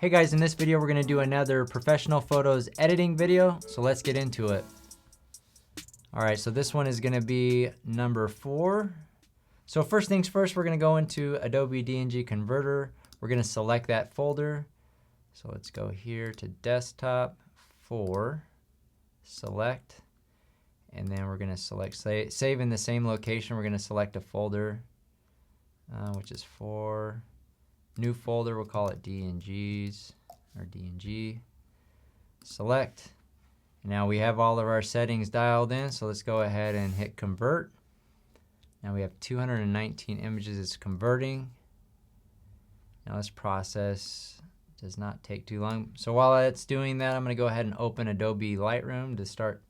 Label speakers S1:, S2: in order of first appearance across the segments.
S1: Hey guys, in this video we're gonna do another professional photos editing video, so let's get into it. Alright, so this one is gonna be number 4. So first things first, we're gonna go into Adobe DNG Converter. We're gonna select that folder. So let's go here to Desktop, 4, select, and then we're gonna select save in the same location. We're gonna select a folder, which is 4. New folder, we'll call it DNGs or DNG. Select. Now we have all of our settings dialed in, so let's go ahead and hit convert. Now we have 219 images it's converting. Now this process does not take too long. So while it's doing that, I'm going to go ahead and open Adobe Lightroom to start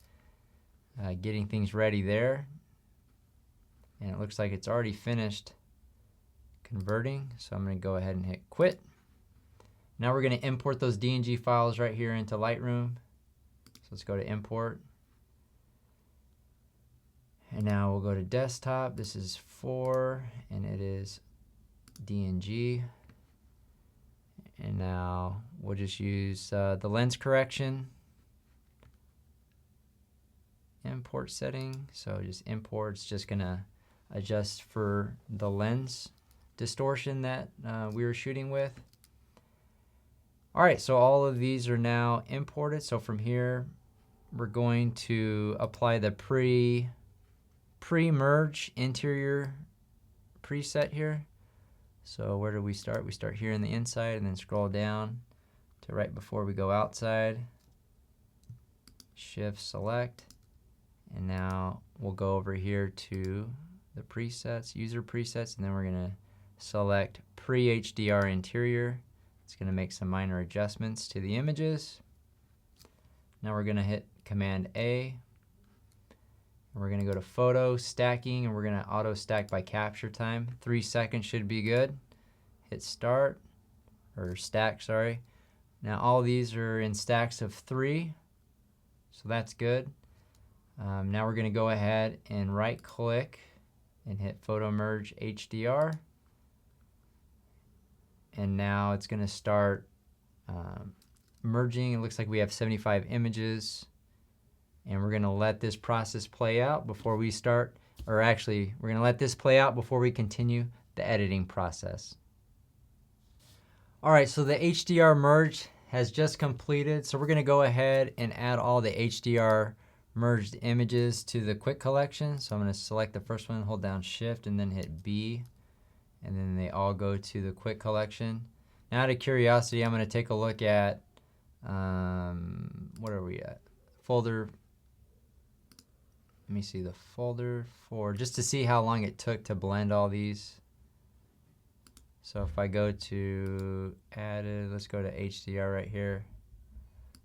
S1: getting things ready there. And it looks like it's already finished converting, so I'm going to go ahead and hit quit. Now we're going to import those DNG files right here into Lightroom. So let's go to import. And now we'll go to desktop. This is 4 and it is DNG. And now we'll just use the lens correction import setting. So just import, it's just going to adjust for the lens distortion that we were shooting with. Alright, so all of these are now imported. So from here, we're going to apply the pre-merge interior preset here. So where do we start? We start here in the inside and then scroll down to right before we go outside. Shift select. And now we'll go over here to the presets, user presets, and then we're going to select pre-HDR interior. It's going to make some minor adjustments to the images. Now we're going to hit Command A. And we're going to go to photo stacking and we're going to auto stack by capture time. 3 seconds should be good. Hit start, or stack, sorry. Now all these are in stacks of 3, so that's good. Now we're going to go ahead and right click and hit photo merge HDR. And now it's going to start merging. It looks like we have 75 images. And we're going to let this process play out before we start, or actually, we're going to let this play out before we continue the editing process. Alright, so the HDR merge has just completed. So we're going to go ahead and add all the HDR merged images to the quick collection. So I'm going to select the first one, hold down shift, and then hit B. And then they all go to the quick collection. Now out of curiosity, I'm going to take a look at, what are we at? Folder, let me see, the folder 4, just to see how long it took to blend all these. So if I go to added, let's go to HDR right here.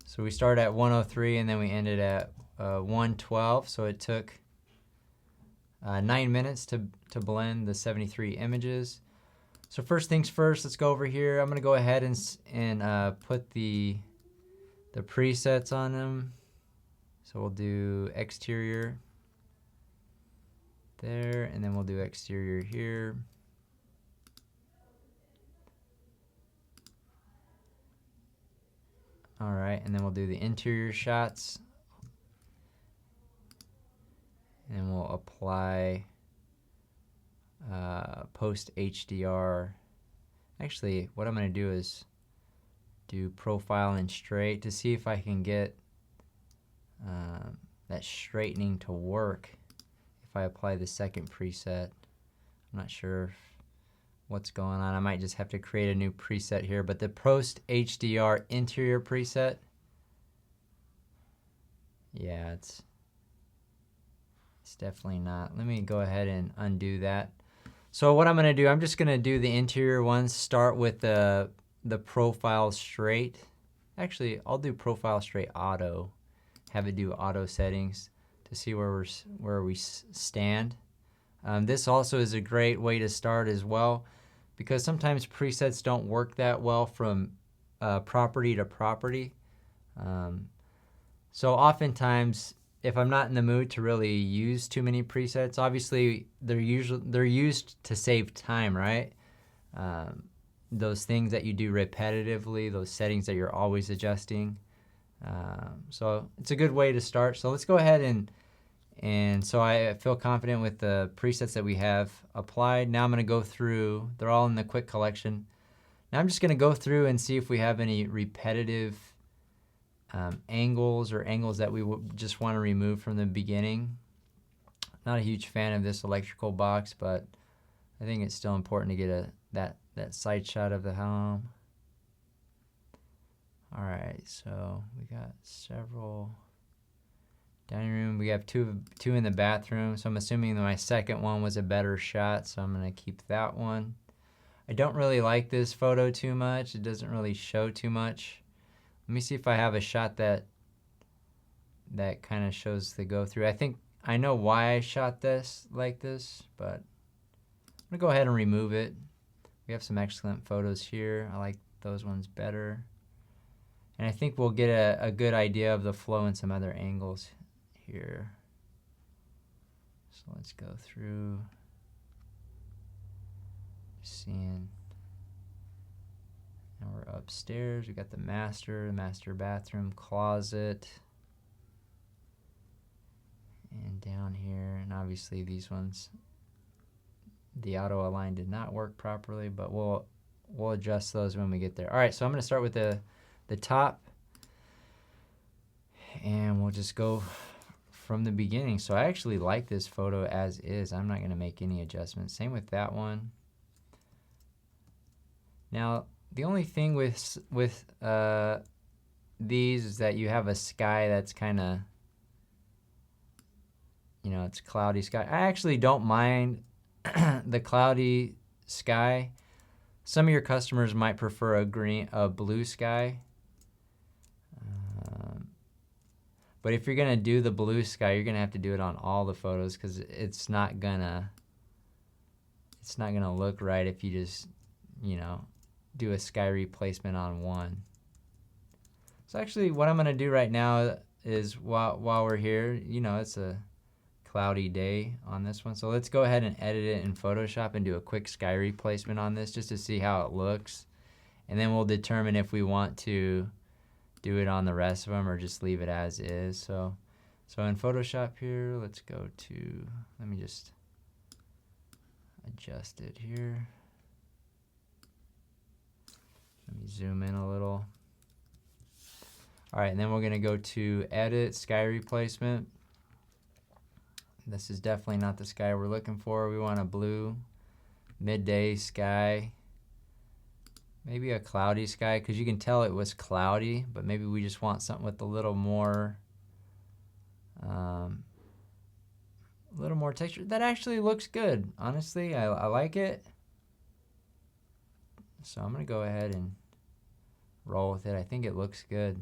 S1: So we started at 103 and then we ended at 112, so it took 9 minutes to blend the 73 images. So first things first, let's go over here. I'm going to go ahead and put the presets on them. So we'll do exterior there, and then we'll do exterior here. All right, and then we'll do the interior shots. And we'll apply post HDR. Actually, what I'm going to do is do profile and straight to see if I can get that straightening to work if I apply the second preset. I'm not sure what's going on. I might just have to create a new preset here, but the post HDR interior preset, yeah, it's definitely not. Let me go ahead and undo that. So what I'm going to do, I'm just going to do the interior ones, start with the profile straight. Actually, I'll do profile straight auto. Have it do auto settings to see where we stand. This also is a great way to start as well, because sometimes presets don't work that well from property to property. So oftentimes, if I'm not in the mood to really use too many presets, obviously they're used to save time, right? those things that you do repetitively, those settings that you're always adjusting. So it's a good way to start. So let's go ahead and so I feel confident with the presets that we have applied. Now I'm going to go through, they're all in the quick collection. Now I'm just going to go through and see if we have any repetitive angles or angles that we just want to remove from the beginning. Not a huge fan of this electrical box, but I think it's still important to get that side shot of the home. All right, so we got several. Dining room, we have two in the bathroom, so I'm assuming that my second one was a better shot, so I'm gonna keep that one. I don't really like this photo too much. It doesn't really show too much. Let me see if I have a shot that kind of shows the go through. I think I know why I shot this like this, but I'm gonna go ahead and remove it. We have some excellent photos here. I like those ones better. And I think we'll get a good idea of the flow and some other angles here. So let's go through, seeing. Now we're upstairs. We got the master bathroom, closet, and down here. And obviously these ones, the auto align did not work properly, but we'll adjust those when we get there. All right, so I'm going to start with the top, and we'll just go from the beginning. So I actually like this photo as is. I'm not going to make any adjustments. Same with that one. Now, the only thing with these is that you have a sky that's kind of, you know, it's cloudy sky. I actually don't mind the cloudy sky. Some of your customers might prefer a blue sky. But if you're gonna do the blue sky, you're gonna have to do it on all the photos, because it's not gonna look right if you just, you know, do a sky replacement on one. So actually what I'm gonna do right now is while we're here, you know, it's a cloudy day on this one. So let's go ahead and edit it in Photoshop and do a quick sky replacement on this just to see how it looks. And then we'll determine if we want to do it on the rest of them or just leave it as is. So in Photoshop here, let's go to, let me just adjust it here. Let me zoom in a little. All right, and then we're gonna go to Edit, Sky Replacement. This is definitely not the sky we're looking for. We want a blue midday sky. Maybe a cloudy sky, because you can tell it was cloudy, but maybe we just want something with a little more texture. That actually looks good. Honestly, I like it. So I'm gonna go ahead and roll with it. I think it looks good.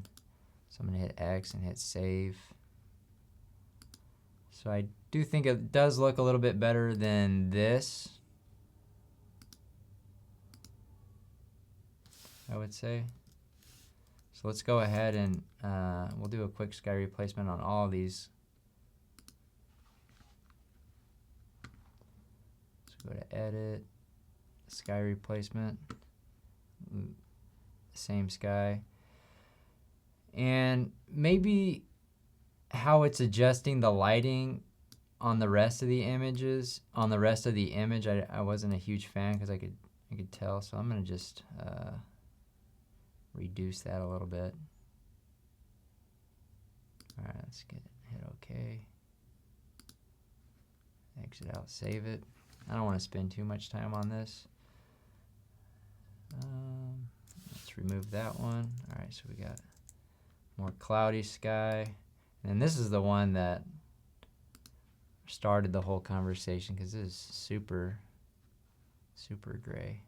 S1: So I'm gonna hit X and hit save. So I do think it does look a little bit better than this, I would say. So let's go ahead and we'll do a quick sky replacement on all of these. So go to Edit, Sky Replacement, same sky. And maybe how it's adjusting the lighting on the rest of the images, on the rest of the image, I wasn't a huge fan because I could tell. So I'm gonna just reduce that a little bit. All right, let's hit OK. Exit out, save it. I don't want to spend too much time on this. Let's remove that one. All right, so we got more cloudy sky. And this is the one that started the whole conversation because this is super, super gray.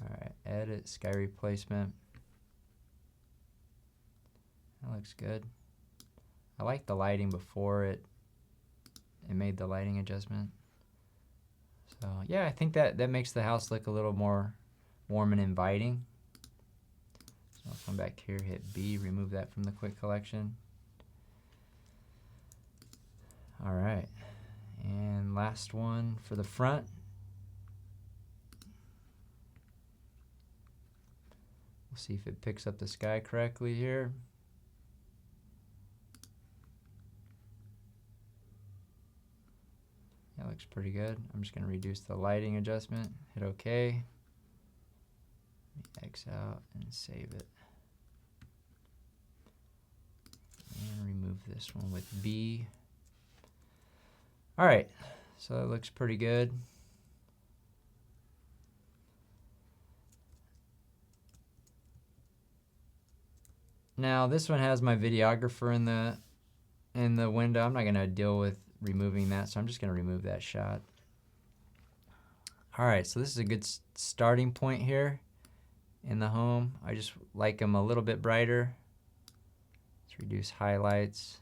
S1: All right, Edit, Sky Replacement. That looks good. I like the lighting before it made the lighting adjustment. So yeah, I think that makes the house look a little more warm and inviting. So I'll come back here, hit B, remove that from the quick collection. All right, and last one for the front. We'll see if it picks up the sky correctly here. That looks pretty good. I'm just going to reduce the lighting adjustment, hit OK. X out and save it. And remove this one with B. All right, so that looks pretty good. Now this one has my videographer in the window. I'm not going to deal with removing that, so I'm just going to remove that shot. All right, so this is a good starting point here in the home. I just like them a little bit brighter. Let's reduce highlights.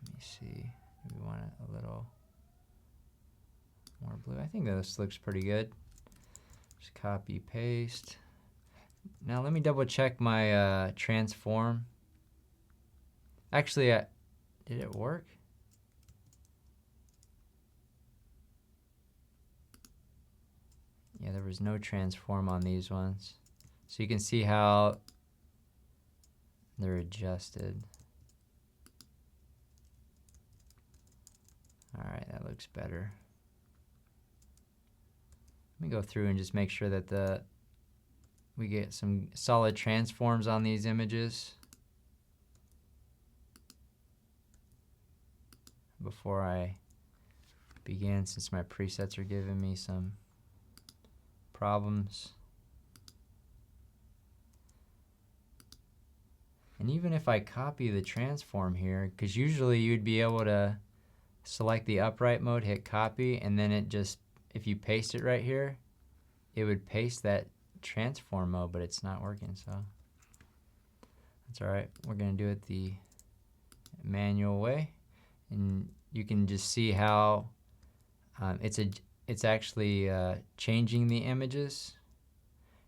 S1: Let me see. Do we want it a little more blue? I think this looks pretty good. Just copy, paste. Now let me double check my transform. Actually, did it work? Yeah, there was no transform on these ones. So you can see how they're adjusted. All right, that looks better. Let me go through and just make sure that we get some solid transforms on these images before I begin, since my presets are giving me some problems. And even if I copy the transform here, because usually you'd be able to select the upright mode, hit copy, and then it just, if you paste it right here, it would paste that transform mode, but it's not working, so that's all right. We're going to do it the manual way, and you can just see how it's actually changing the images.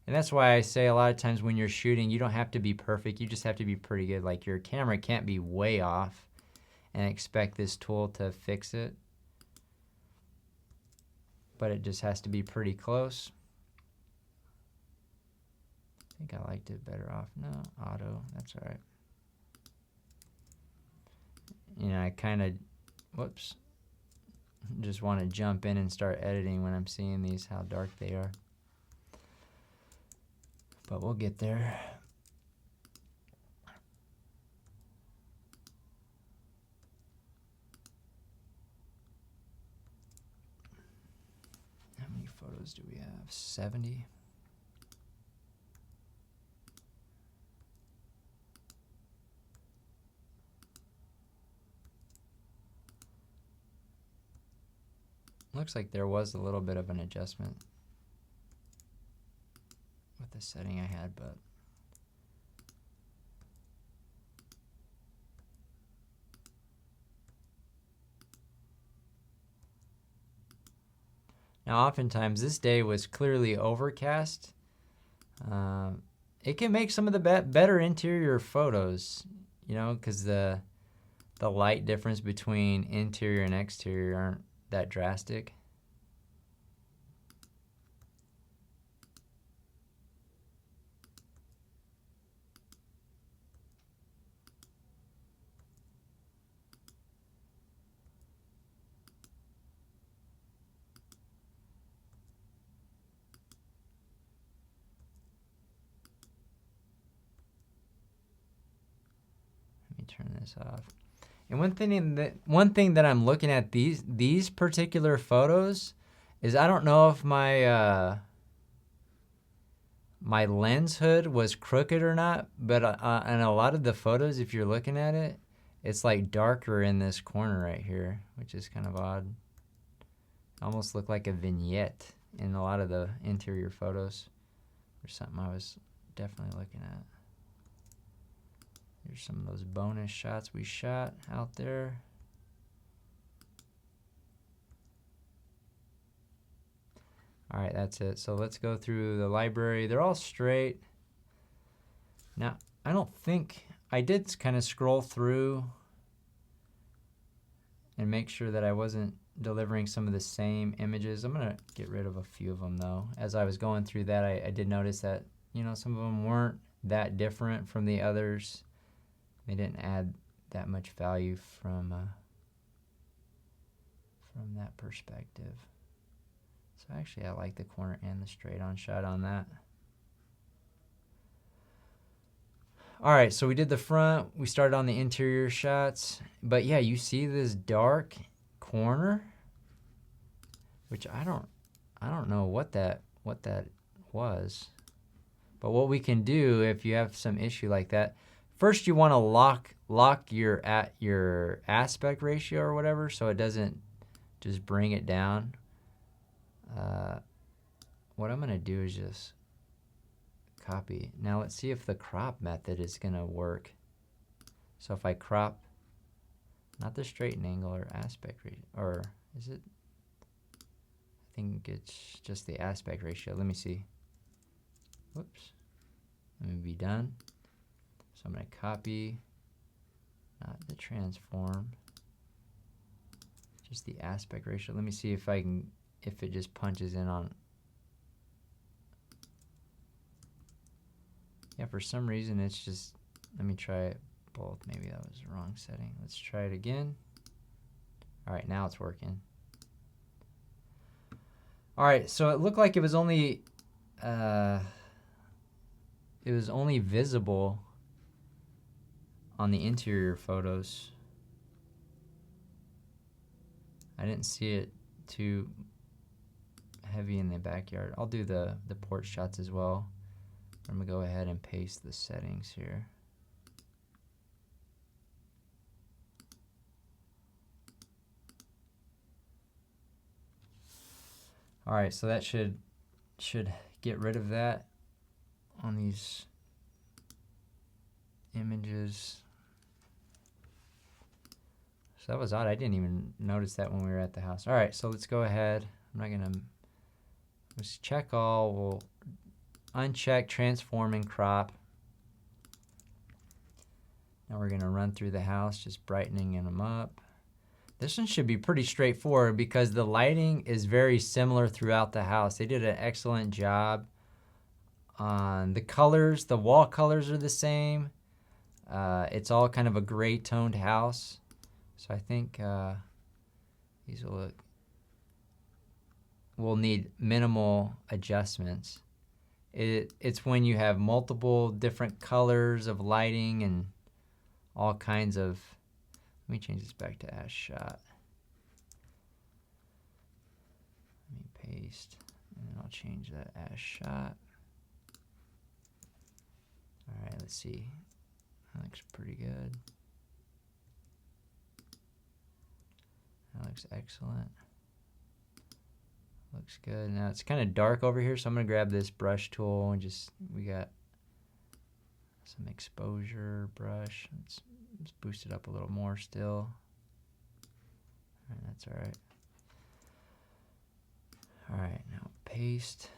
S1: And that's why I say a lot of times when you're shooting, you don't have to be perfect. You just have to be pretty good. Like, your camera can't be way off and expect this tool to fix it, but it just has to be pretty close. I think I liked it better off. No, auto, that's all right. You know, I kind of, whoops, just want to jump in and start editing when I'm seeing these, how dark they are. But we'll get there. How many photos do we have? 70? Looks like there was a little bit of an adjustment with the setting I had, but now oftentimes this day was clearly overcast. It can make some of the better interior photos, you know, because the light difference between interior and exterior aren't that drastic. Let me turn this off. And one thing that I'm looking at these particular photos is, I don't know if my my lens hood was crooked or not, but in a lot of the photos, if you're looking at it, it's like darker in this corner right here, which is kind of odd. Almost look like a vignette in a lot of the interior photos. There's something I was definitely looking at. Here's some of those bonus shots we shot out there. All right, that's it. So let's go through the library. They're all straight. Now, I don't think, I did kind of scroll through and make sure that I wasn't delivering some of the same images. I'm gonna get rid of a few of them though. As I was going through that, I did notice that, you know, some of them weren't that different from the others. They didn't add that much value from that perspective. So actually I like the corner and the straight on shot on that. All right, so we did the front, we started on the interior shots, but yeah, you see this dark corner, which I don't know what that was. But what we can do if you have some issue like that, first you want to lock your aspect ratio or whatever, so it doesn't just bring it down. What I'm gonna do is just copy. Now let's see if the crop method is gonna work. So if I crop, not the straighten angle or aspect ratio, or is it? I think it's just the aspect ratio. Let me see. Whoops. Let me be done. So I'm gonna copy, not the transform, just the aspect ratio. Let me see if I can, if it just punches in on. Yeah, for some reason it's just, let me try it both. Maybe that was the wrong setting. Let's try it again. All right, now it's working. All right, so it looked like it was only visible on the interior photos. I didn't see it too heavy in the backyard. I'll do the porch shots as well. I'm gonna go ahead and paste the settings here. All right, so that should get rid of that on these images. So that was odd. I didn't even notice that when we were at the house. All right, so let's go ahead. I'm not gonna, let's check all. We'll uncheck transform and crop. Now we're gonna run through the house, just brightening them up. This one should be pretty straightforward because the lighting is very similar throughout the house. They did an excellent job on the colors. The wall colors are the same. It's all kind of a gray toned house. So I think these will need minimal adjustments. It's when you have multiple different colors of lighting and all kinds of. Let me change this back to as shot. Let me paste, and then I'll change that as shot. All right, let's see. That looks pretty good. That looks excellent. Looks good. Now it's kind of dark over here, so I'm gonna grab this brush tool and just, we got some exposure brush. Let's boost it up a little more still. All right, that's all right. All right, now paste.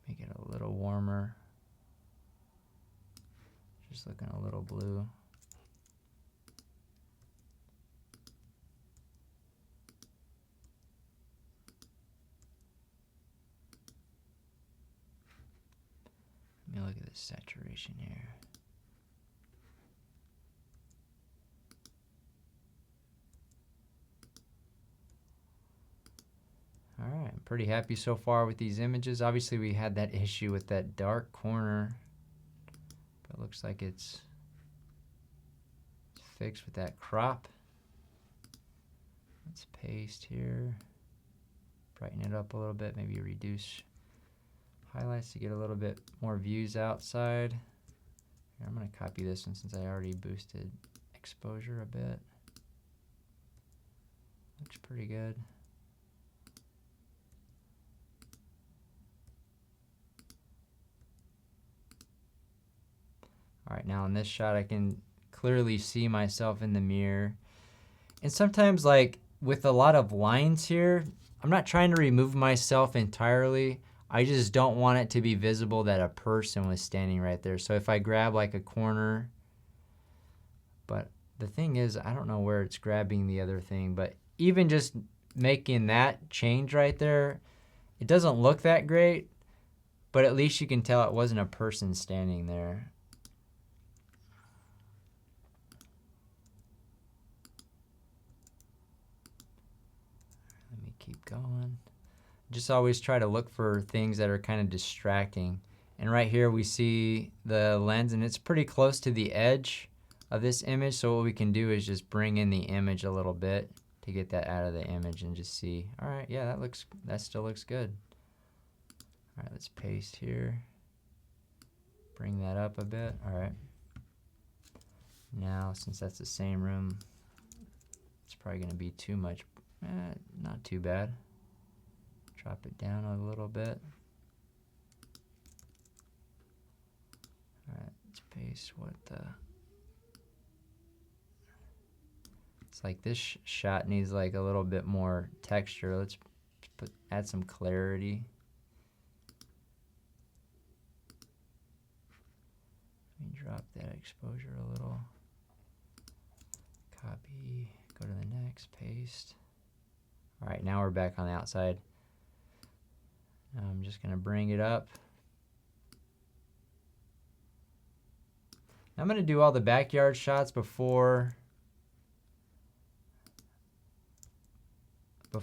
S1: Make it a little warmer. Just looking a little blue. Let me look at this saturation here. All right, I'm pretty happy so far with these images. Obviously, we had that issue with that dark corner, but it looks like it's fixed with that crop. Let's paste here, brighten it up a little bit, maybe reduce highlights to get a little bit more views outside. Here, I'm going to copy this one since I already boosted exposure a bit. Looks pretty good. All right, now in this shot I can clearly see myself in the mirror. And sometimes, like with a lot of lines here, I'm not trying to remove myself entirely. I just don't want it to be visible that a person was standing right there. So if I grab like a corner, but the thing is, I don't know where it's grabbing the other thing, but even just making that change right there, it doesn't look that great, but at least you can tell it wasn't a person standing there. Let me keep going. Just always try to look for things that are kind of distracting. And right here we see the lens, and it's pretty close to the edge of this image. So what we can do is just bring in the image a little bit to get that out of the image and just see, all right, yeah, that still looks good. All right, let's paste here. Bring that up a bit. All right. Now, since that's the same room, it's probably going to be too much. Not too bad. Drop it down a little bit. All right, let's paste what the... It's like this shot needs like a little bit more texture. Let's add some clarity. Let me drop that exposure a little. Copy, go to the next, paste. All right, now we're back on the outside. I'm just gonna bring it up. I'm gonna do all the backyard shots before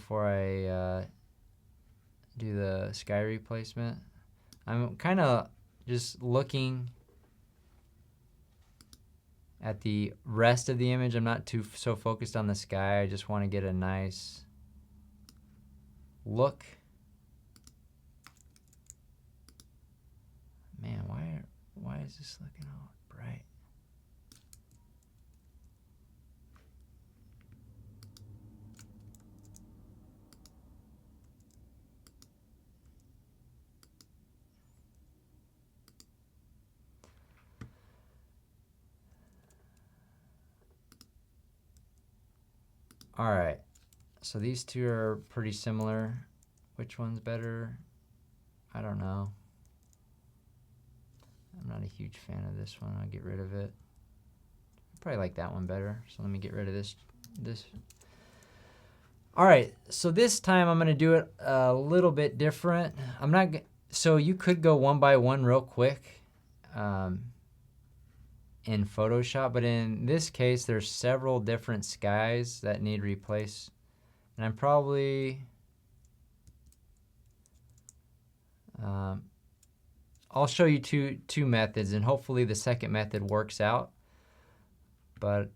S1: I do the sky replacement. I'm kind of just looking at the rest of the image. I'm not so focused on the sky. I just want to get a nice look. Man, why is this looking all bright? All right, so these two are pretty similar. Which one's better? I don't know. I'm not a huge fan of this one. I'll get rid of it. I probably like that one better. So let me get rid of this. All right, so this time I'm gonna do it a little bit different. So you could go one by one real quick in Photoshop, but in this case, there's several different skies that need replaced. And I'm probably, I'll show you two methods, and hopefully the second method works out. But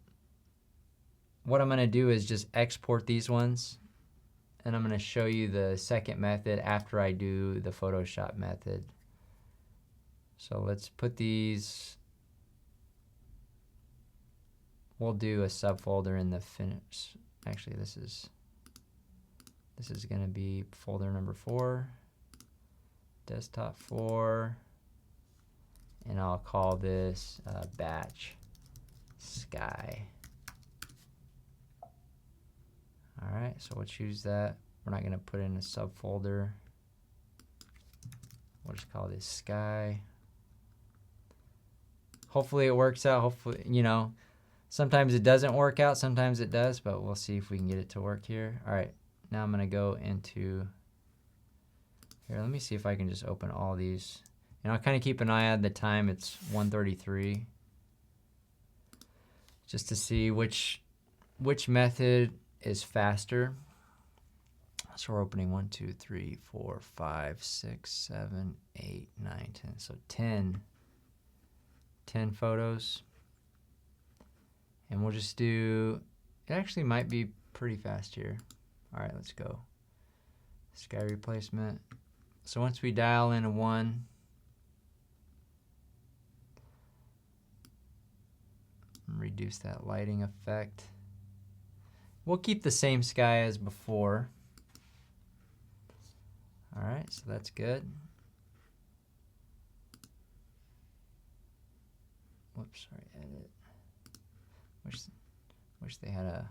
S1: what I'm gonna do is just export these ones, and I'm gonna show you the second method after I do the Photoshop method. So let's put these, we'll do a subfolder in the finish. Actually, this is gonna be folder number 4, desktop 4, and I'll call this batch sky. All right, so we'll choose that. We're not gonna put in a subfolder. We'll just call this sky. Hopefully it works out. Hopefully, sometimes it doesn't work out, sometimes it does, but we'll see if we can get it to work here. All right, now I'm gonna go into here. Let me see if I can just open all these. And I'll kind of keep an eye on the time. It's 1:33. Just to see which method is faster. So we're opening 1, 2, 3, 4, 5, 6, 7, 8, 9, 10. So 10 photos. And we'll just do, it actually might be pretty fast here. All right, let's go. Sky replacement. So once we dial in a 1, reduce that lighting effect. We'll keep the same sky as before. All right, so that's good. Whoops, sorry, edit. Wish they had a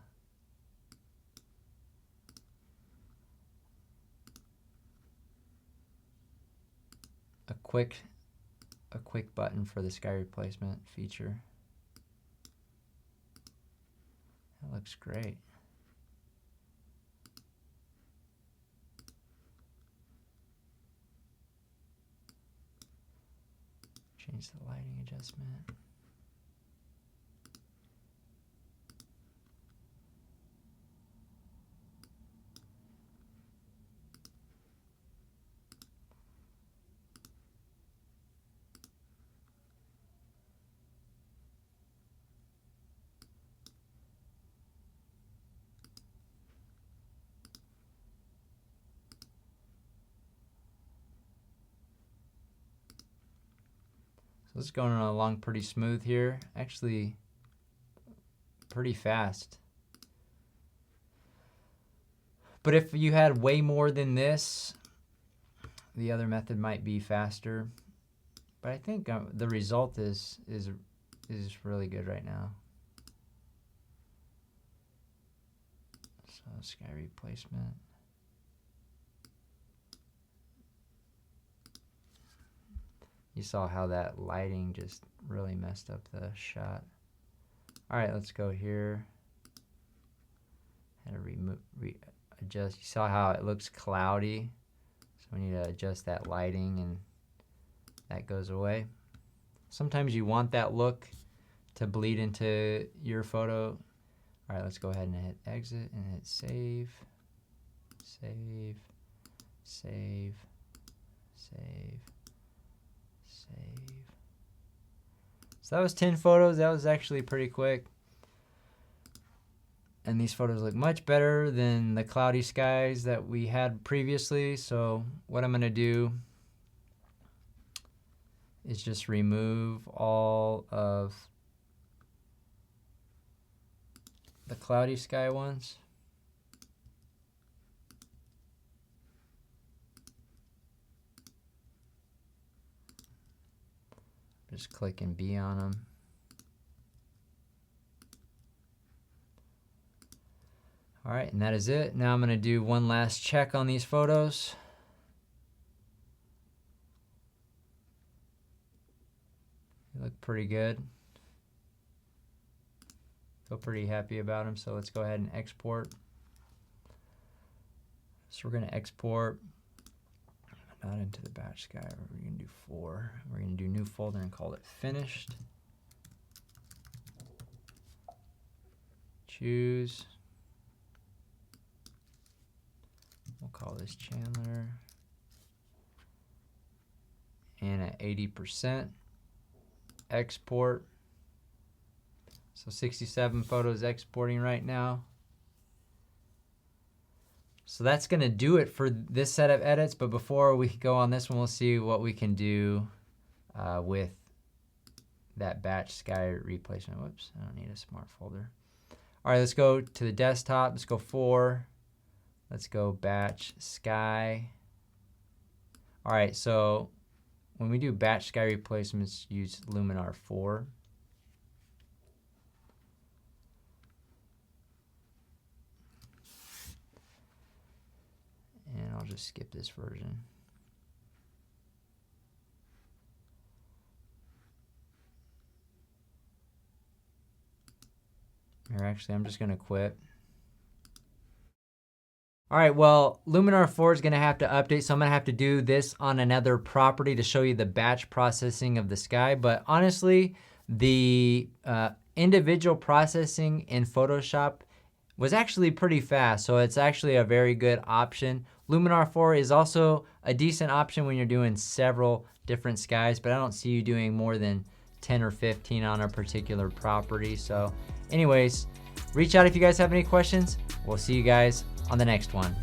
S1: quick button for the sky replacement feature. That looks great. Change the lighting adjustment. So it's going along pretty smooth here. Actually, pretty fast. But if you had way more than this, the other method might be faster. But I think the result is really good right now. So sky replacement. You saw how that lighting just really messed up the shot. All right, let's go here. Had to adjust. You saw how it looks cloudy. So we need to adjust that lighting and that goes away. Sometimes you want that look to bleed into your photo. All right, let's go ahead and hit exit and hit save, save, save, save, save. So that was 10 photos. That was actually pretty quick. And these photos look much better than the cloudy skies that we had previously. So what I'm gonna do is just remove all of the cloudy sky ones. Just click and B on them. All right, and that is it. Now I'm gonna do one last check on these photos. They look pretty good. Feel pretty happy about them, so let's go ahead and export. So we're gonna export, not into the batch sky, we're gonna do 4. We're gonna do new folder and call it finished. Choose. We'll call this Chandler. And at 80%. Export. So 67 photos exporting right now. So that's going to do it for this set of edits. But before we go on this one, we'll see what we can do with that batch sky replacement. Whoops, I don't need a smart folder. All right, let's go to the desktop. Let's go 4. Let's go batch sky. All right, so when we do batch sky replacements, use Luminar 4. And I'll just skip this version. Or actually, I'm just going to quit. All right, well, Luminar 4 is going to have to update, so I'm going to have to do this on another property to show you the batch processing of the sky. But honestly, the individual processing in Photoshop was actually pretty fast, so it's actually a very good option. Luminar 4 is also a decent option when you're doing several different skies, but I don't see you doing more than 10 or 15 on a particular property. So anyways, reach out if you guys have any questions. We'll see you guys on the next one.